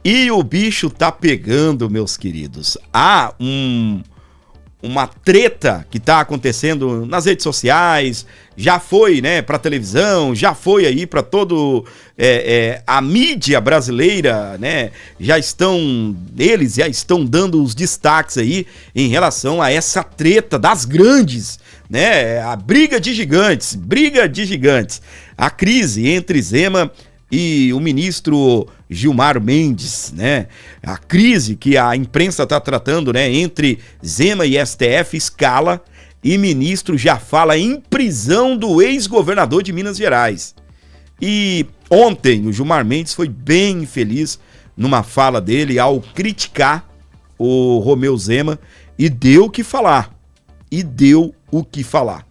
E o bicho tá pegando, meus queridos. Há uma treta que tá acontecendo nas redes sociais, já foi, né, pra televisão, já foi aí pra todo a mídia brasileira, né, eles já estão dando os destaques aí em relação a essa treta das grandes, né, a briga de gigantes, a crise entre Zema e o ministro Gilmar Mendes, né? A crise que a imprensa está tratando, né, entre Zema e STF escala e ministro já fala em prisão do ex-governador de Minas Gerais. E ontem o Gilmar Mendes foi bem infeliz numa fala dele ao criticar o Romeu Zema e deu o que falar.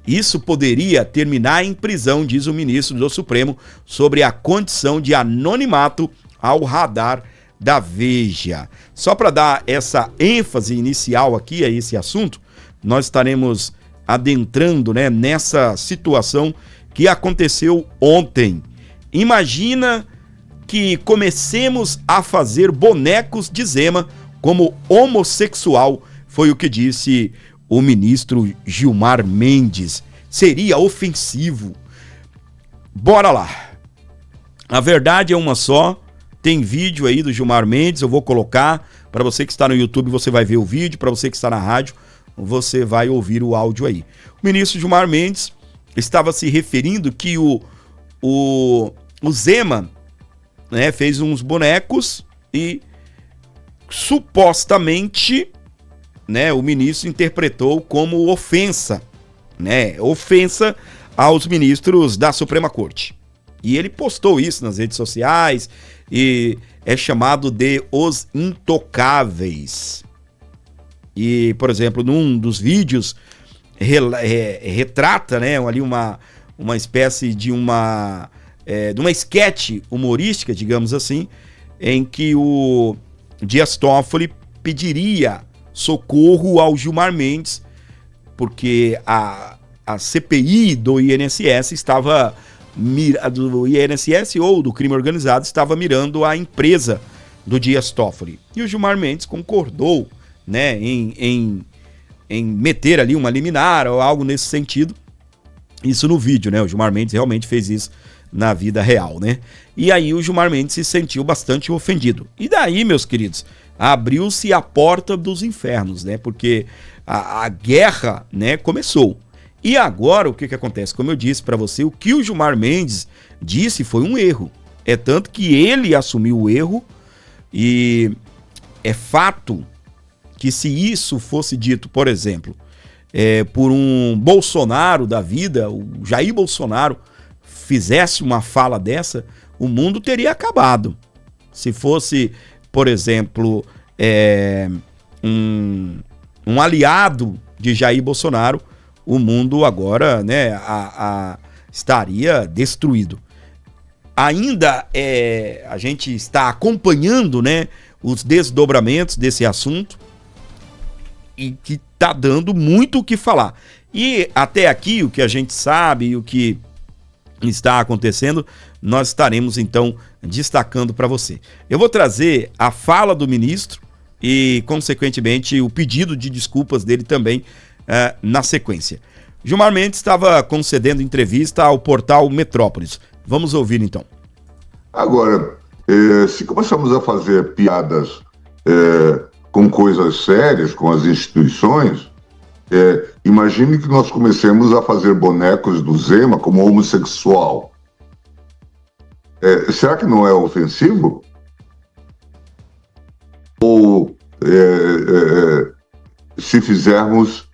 Isso poderia terminar em prisão, diz o ministro do Supremo, sobre a condição de anonimato ao radar da Veja. Só para dar essa ênfase inicial aqui a esse assunto, nós estaremos adentrando, né, nessa situação que aconteceu ontem. Imagina que comecemos a fazer bonecos de Zema como homossexual, foi o que disse o ministro Gilmar Mendes. Seria ofensivo. Bora lá. A verdade é uma só. Tem vídeo aí do Gilmar Mendes, eu vou colocar. Para você que está no YouTube, você vai ver o vídeo. Para você que está na rádio, você vai ouvir o áudio aí. O ministro Gilmar Mendes estava se referindo que o Zema, né, fez uns bonecos e supostamente, né, o ministro interpretou como ofensa, né, ofensa aos ministros da Suprema Corte. E ele postou isso nas redes sociais e é chamado de os intocáveis. E, por exemplo, num dos vídeos retrata, né, ali uma espécie de uma esquete humorística, digamos assim, em que o Dias Toffoli pediria socorro ao Gilmar Mendes, porque a CPI do INSS estava do INSS ou do crime organizado estava mirando a empresa do Dias Toffoli. E o Gilmar Mendes concordou, né, em meter ali uma liminar ou algo nesse sentido. Isso no vídeo, né? O Gilmar Mendes realmente fez isso na vida real, né? E aí o Gilmar Mendes se sentiu bastante ofendido. E daí, meus queridos, abriu-se a porta dos infernos, né? Porque a guerra, né, começou. E agora o que acontece? Como eu disse para você, o que o Gilmar Mendes disse foi um erro. É tanto que ele assumiu o erro e é fato que se isso fosse dito, por exemplo, por um Bolsonaro da vida, o Jair Bolsonaro fizesse uma fala dessa, o mundo teria acabado. Se fosse, por exemplo, um aliado de Jair Bolsonaro, o mundo agora, né, estaria destruído. Ainda a gente está acompanhando, né, os desdobramentos desse assunto e que está dando muito o que falar. E até aqui, o que a gente sabe e o que está acontecendo, nós estaremos então destacando para você. Eu vou trazer a fala do ministro e, consequentemente, o pedido de desculpas dele também na sequência. Gilmar Mendes estava concedendo entrevista ao portal Metrópolis. Vamos ouvir então. Agora, se começamos a fazer piadas com coisas sérias, com as instituições, imagine que nós comecemos a fazer bonecos do Zema como homossexual. Será que não é ofensivo? Ou se fizermos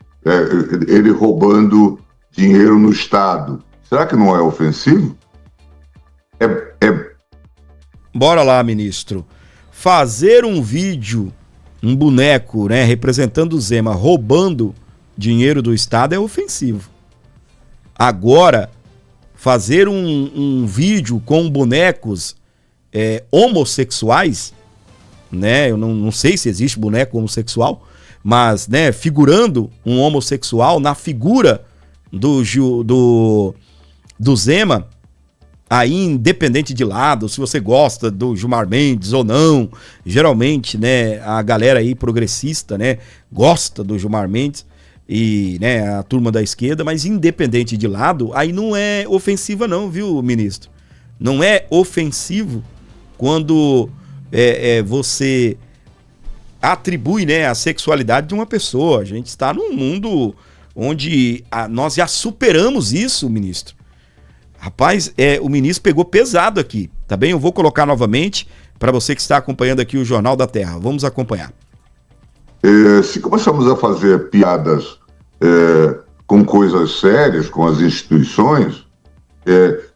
ele roubando dinheiro no Estado, será que não é ofensivo? Bora lá, ministro. Fazer um vídeo, um boneco, né, representando o Zema roubando dinheiro do Estado é ofensivo. Agora, fazer um vídeo com bonecos homossexuais, né, eu não sei se existe boneco homossexual, mas, né, figurando um homossexual na figura do Zema, aí independente de lado, se você gosta do Gilmar Mendes ou não, geralmente, né, a galera aí progressista, né, gosta do Gilmar Mendes e, né, a turma da esquerda, mas independente de lado, aí não é ofensiva não, viu, ministro? Não é ofensivo quando você atribui, né, a sexualidade de uma pessoa. A gente está num mundo onde nós já superamos isso, ministro. Rapaz, o ministro pegou pesado aqui, tá bem? Eu vou colocar novamente para você que está acompanhando aqui o Jornal da Terra. Vamos acompanhar. Se começamos a fazer piadas com coisas sérias, com as instituições,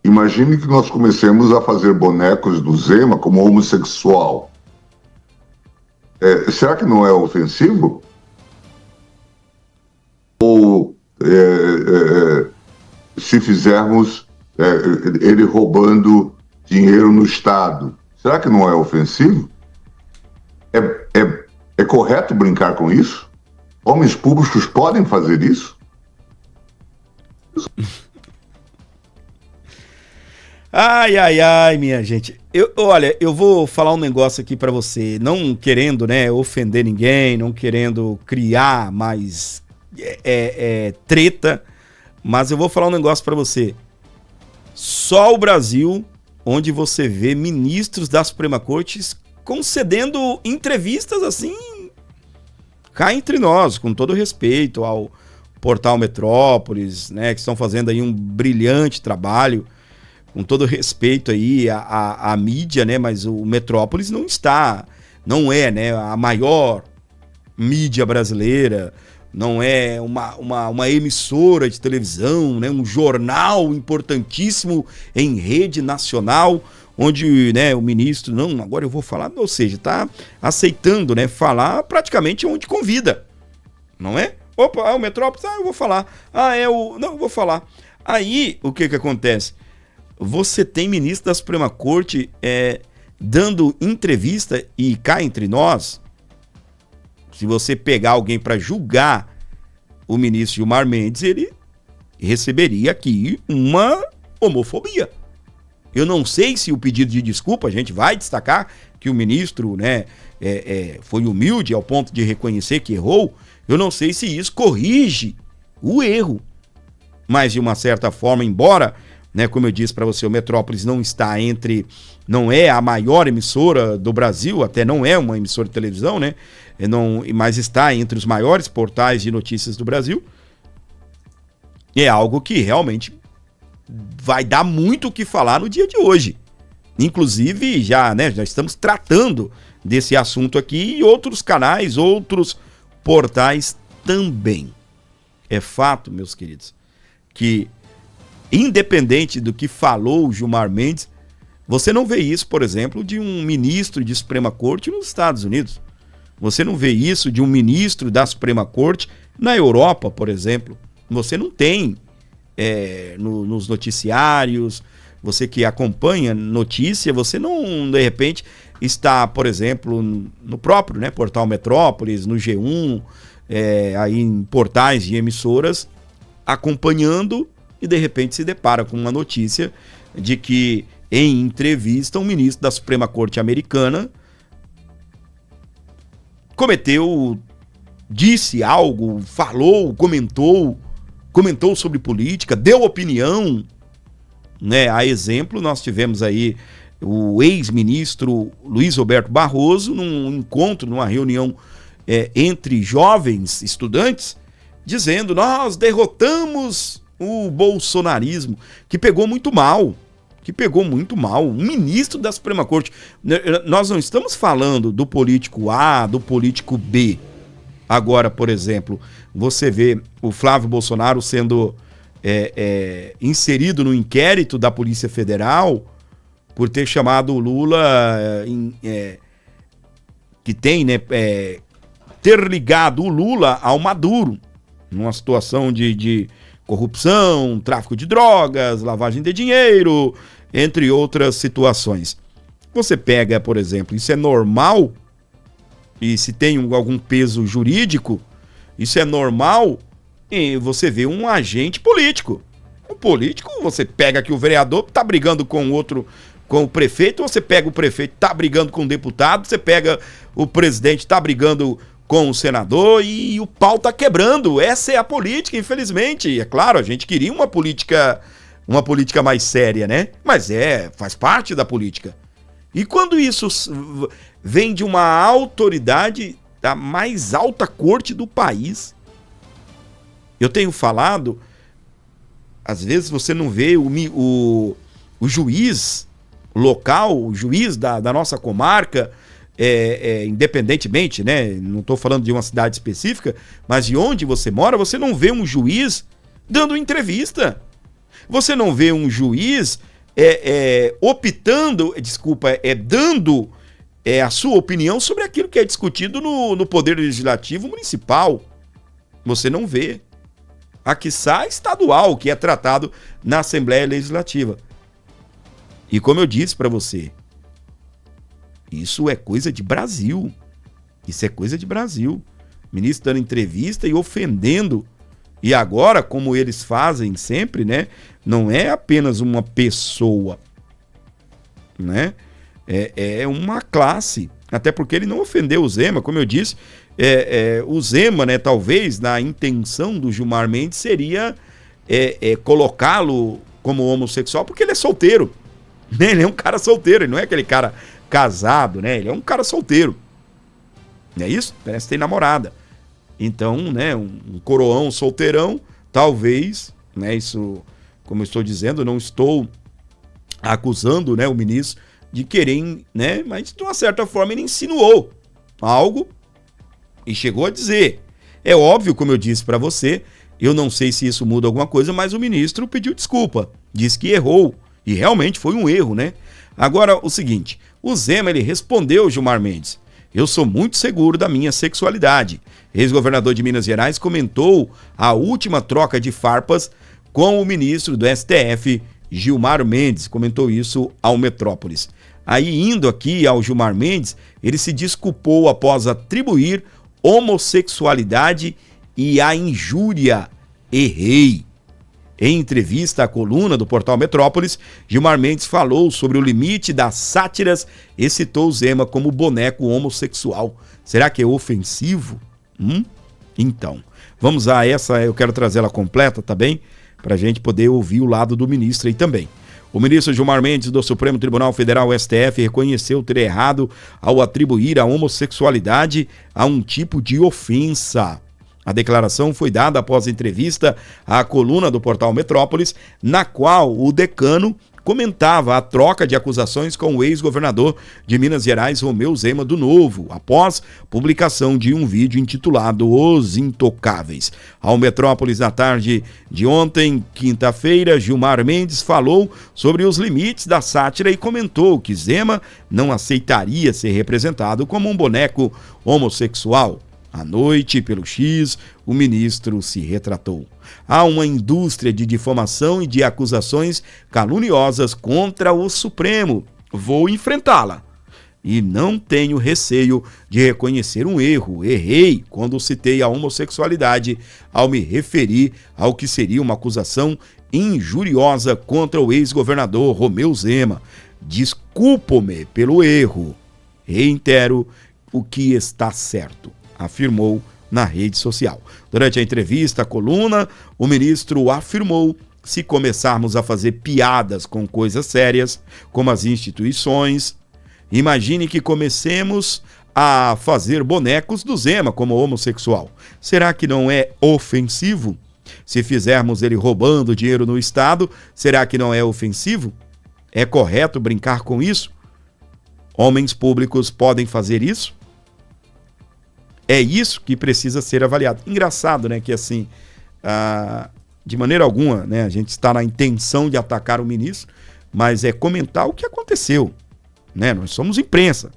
imagine que nós comecemos a fazer bonecos do Zema como homossexual. Será que não é ofensivo? Ou se fizermos ele roubando dinheiro no Estado, será que não é ofensivo? É correto brincar com isso? Homens públicos podem fazer isso? Ai, minha gente. Olha, eu vou falar um negócio aqui pra você, não querendo, né, ofender ninguém, não querendo criar mais treta, mas eu vou falar um negócio pra você. Só o Brasil, onde você vê ministros da Suprema Corte concedendo entrevistas assim, cá entre nós, com todo respeito ao portal Metrópolis, né, que estão fazendo aí um brilhante trabalho, com todo respeito aí à mídia, né, mas o Metrópolis não é, né, a maior mídia brasileira, não é uma emissora de televisão, né, um jornal importantíssimo em rede nacional, onde, né, o ministro, não, agora eu vou falar, ou seja, está aceitando, né, falar praticamente onde convida, não é? Opa, o Metrópolis, eu vou falar. Não, eu vou falar. Aí, o que acontece? Você tem ministro da Suprema Corte dando entrevista, e cá entre nós, se você pegar alguém para julgar o ministro Gilmar Mendes, ele receberia aqui uma homofobia. Eu não sei se o pedido de desculpa, a gente vai destacar que o ministro, né, foi humilde ao ponto de reconhecer que errou. Eu não sei se isso corrige o erro. Mas, de uma certa forma, embora, né, como eu disse para você, o Metrópolis não é a maior emissora do Brasil, até não é uma emissora de televisão, né, mas está entre os maiores portais de notícias do Brasil. É algo que realmente vai dar muito o que falar no dia de hoje. Inclusive, já estamos tratando desse assunto aqui e outros canais, outros portais também. É fato, meus queridos, que independente do que falou o Gilmar Mendes, você não vê isso, por exemplo, de um ministro de Suprema Corte nos Estados Unidos. Você não vê isso de um ministro da Suprema Corte na Europa, por exemplo. Você não tem nos noticiários, você que acompanha notícia, você não, de repente, está, por exemplo, no próprio, né, portal Metrópolis, no G1, aí em portais de emissoras, acompanhando e de repente se depara com uma notícia de que em entrevista um ministro da Suprema Corte americana disse algo, falou, comentou sobre política, deu opinião, né? A exemplo, nós tivemos aí o ex-ministro Luiz Roberto Barroso num encontro, numa reunião entre jovens estudantes, dizendo: nós derrotamos o bolsonarismo, que pegou muito mal. Um ministro da Suprema Corte. Nós não estamos falando do político A, do político B. Agora, por exemplo, você vê o Flávio Bolsonaro sendo inserido no inquérito da Polícia Federal por ter chamado o Lula, que tem, né, ter ligado o Lula ao Maduro, numa situação de corrupção, tráfico de drogas, lavagem de dinheiro, entre outras situações. Você pega, por exemplo, isso é normal, e se tem algum peso jurídico, isso é normal, e você vê um agente político. O político, você pega que o vereador tá brigando com com o prefeito, você pega o prefeito, tá brigando com o deputado, você pega o presidente, tá brigando com o senador e o pau tá quebrando. Essa é a política, infelizmente. E é claro, a gente queria uma política mais séria, né? Mas faz parte da política. E quando isso vem de uma autoridade da mais alta corte do país, eu tenho falado, às vezes você não vê o juiz local, o juiz da nossa comarca, independentemente, né? Não estou falando de uma cidade específica, mas de onde você mora, você não vê um juiz dando entrevista. Você não vê um juiz dando a sua opinião sobre aquilo que é discutido no Poder Legislativo Municipal. Você não vê. A quiçá estadual, que é tratado na Assembleia Legislativa. E como eu disse para você, isso é coisa de Brasil. Isso é coisa de Brasil. Ministro dando entrevista e ofendendo. E agora, como eles fazem sempre, né? Não é apenas uma pessoa, né? É uma classe. Até porque ele não ofendeu o Zema, como eu disse. O Zema, né? Talvez, na intenção do Gilmar Mendes, seria colocá-lo como homossexual, porque ele é solteiro. Né? Ele é um cara solteiro, ele não é aquele cara casado, né? Ele é um cara solteiro. Não é isso? Parece que tem namorada. Então, né, um coroão solteirão, talvez, né, isso, como eu estou dizendo, não estou acusando, né, o ministro de querer, né, mas de uma certa forma ele insinuou algo e chegou a dizer. É óbvio, como eu disse para você, eu não sei se isso muda alguma coisa, mas o ministro pediu desculpa, disse que errou e realmente foi um erro, né? Agora, o seguinte, o Zema, ele respondeu Gilmar Mendes: eu sou muito seguro da minha sexualidade. Ex-governador de Minas Gerais comentou a última troca de farpas com o ministro do STF, Gilmar Mendes. Comentou isso ao Metrópolis. Aí, indo aqui ao Gilmar Mendes, ele se desculpou após atribuir homossexualidade e a injúria. Errei. Em entrevista à coluna do portal Metrópolis, Gilmar Mendes falou sobre o limite das sátiras e citou o Zema como boneco homossexual. Será que é ofensivo? Então, vamos a essa, eu quero trazer ela completa, tá bem? Para a gente poder ouvir o lado do ministro aí também. O ministro Gilmar Mendes do Supremo Tribunal Federal, STF, reconheceu ter errado ao atribuir a homossexualidade a um tipo de ofensa. A declaração foi dada após entrevista à coluna do portal Metrópolis, na qual o decano comentava a troca de acusações com o ex-governador de Minas Gerais, Romeu Zema do Novo, após publicação de um vídeo intitulado Os Intocáveis. Ao Metrópolis, na tarde de ontem, quinta-feira, Gilmar Mendes falou sobre os limites da sátira e comentou que Zema não aceitaria ser representado como um boneco homossexual. À noite, pelo X, o ministro se retratou. Há uma indústria de difamação e de acusações caluniosas contra o Supremo. Vou enfrentá-la. E não tenho receio de reconhecer um erro. Errei quando citei a homossexualidade ao me referir ao que seria uma acusação injuriosa contra o ex-governador Romeu Zema. Desculpo-me pelo erro. Reitero o que está certo, afirmou na rede social. Durante a entrevista à coluna, o ministro afirmou: se começarmos a fazer piadas com coisas sérias, como as instituições, imagine que comecemos a fazer bonecos do Zema como homossexual. Será que não é ofensivo? Se fizermos ele roubando dinheiro no Estado, será que não é ofensivo? É correto brincar com isso? Homens públicos podem fazer isso? É isso que precisa ser avaliado. Engraçado, né, que assim, de maneira alguma, né, a gente está na intenção de atacar o ministro, mas é comentar o que aconteceu, né? Nós somos imprensa.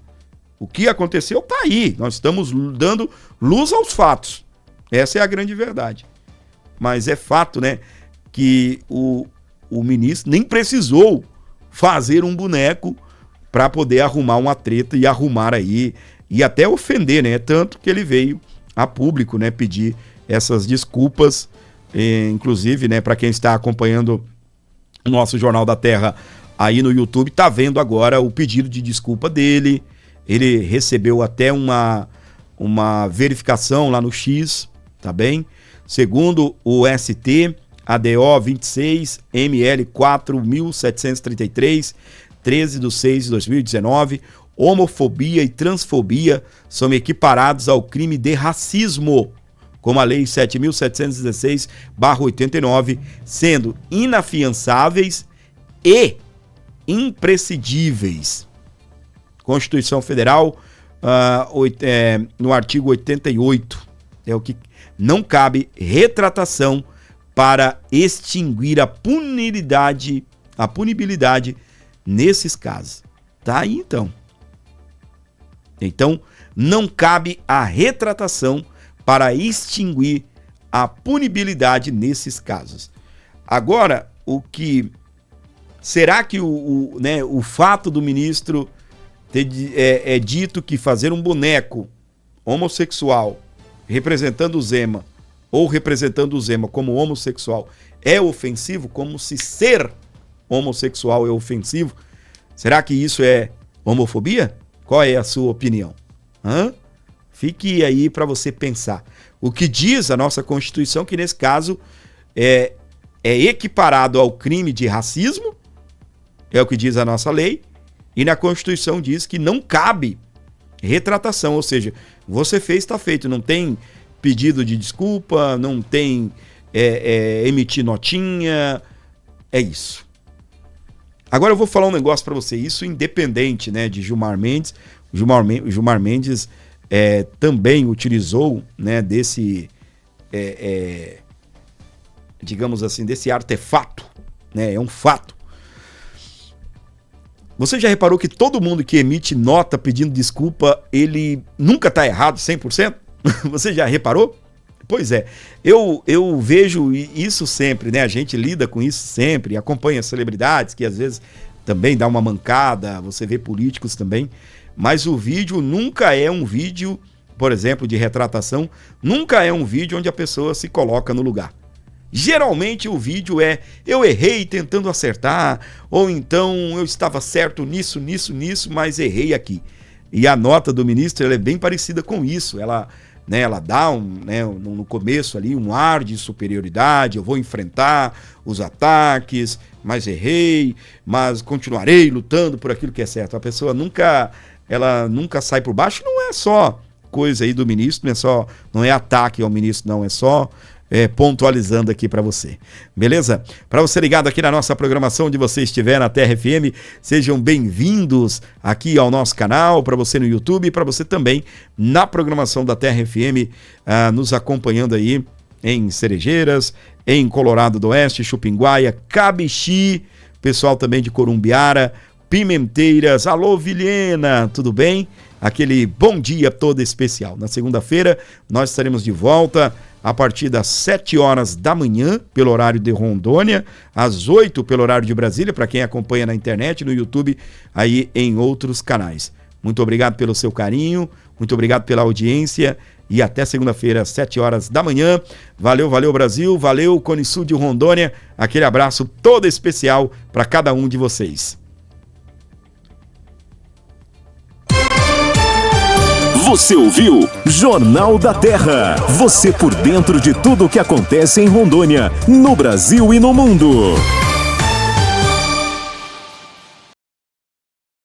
O que aconteceu está aí. Nós estamos dando luz aos fatos. Essa é a grande verdade. Mas é fato, né, que o ministro nem precisou fazer um boneco para poder arrumar uma treta e arrumar aí e até ofender, né? Tanto que ele veio a público, né, pedir essas desculpas inclusive, né, para quem está acompanhando o nosso Jornal da Terra aí no YouTube, tá vendo agora o pedido de desculpa dele. Ele recebeu até uma verificação lá no X, tá bem? Segundo o ST, ADO 26 ML 4.733, 13/6/2019, homofobia e transfobia são equiparados ao crime de racismo, como a Lei 7.716/89, sendo inafiançáveis e imprescindíveis. Constituição Federal, no artigo 88, é o que não cabe retratação para extinguir a punibilidade nesses casos. Tá aí então. Então, não cabe a retratação para extinguir a punibilidade nesses casos. Agora, será que o fato do ministro é dito que fazer um boneco homossexual representando o Zema, ou representando o Zema como homossexual, é ofensivo, como se ser homossexual é ofensivo? Será que isso é homofobia? Qual é a sua opinião? Fique aí para você pensar. O que diz a nossa Constituição, que nesse caso é equiparado ao crime de racismo, é o que diz a nossa lei, e na Constituição diz que não cabe retratação, ou seja, você fez, está feito, não tem pedido de desculpa, não tem emitir notinha, é isso. Agora eu vou falar um negócio para você, isso independente, né, de Gilmar Mendes. O Gilmar Mendes também utilizou, né, desse, digamos assim, desse artefato, né, é um fato. Você já reparou que todo mundo que emite nota pedindo desculpa, ele nunca está errado 100%? Você já reparou? Pois é, eu vejo isso sempre, né? A gente lida com isso sempre, acompanha celebridades que às vezes também dá uma mancada, você vê políticos também, mas o vídeo nunca é um vídeo, por exemplo, de retratação, nunca é um vídeo onde a pessoa se coloca no lugar. Geralmente o vídeo eu errei tentando acertar, ou então eu estava certo nisso, mas errei aqui. E a nota do ministro ela é bem parecida com isso, ela dá no começo ali um ar de superioridade, eu vou enfrentar os ataques, mas errei, mas continuarei lutando por aquilo que é certo. A pessoa nunca sai por baixo, não é só coisa aí do ministro, não é ataque ao ministro, não, é só pontualizando aqui para você, beleza? Para você ligado aqui na nossa programação, onde você estiver na Terra FM, sejam bem-vindos aqui ao nosso canal, para você no YouTube e para você também na programação da Terra FM, nos acompanhando aí em Cerejeiras, em Colorado do Oeste, Chupinguaia, Cabixi, pessoal também de Corumbiara, Pimenteiras, alô Vilhena, tudo bem? Aquele bom dia todo especial. Na segunda-feira nós estaremos de volta a partir das 7 horas da manhã, pelo horário de Rondônia, às 8 pelo horário de Brasília, para quem acompanha na internet, no YouTube, aí em outros canais. Muito obrigado pelo seu carinho, muito obrigado pela audiência e até segunda-feira, às 7 horas da manhã. Valeu, valeu Brasil, valeu Cone Sul de Rondônia, aquele abraço todo especial para cada um de vocês. Você ouviu Jornal da Terra. Você por dentro de tudo o que acontece em Rondônia, no Brasil e no mundo.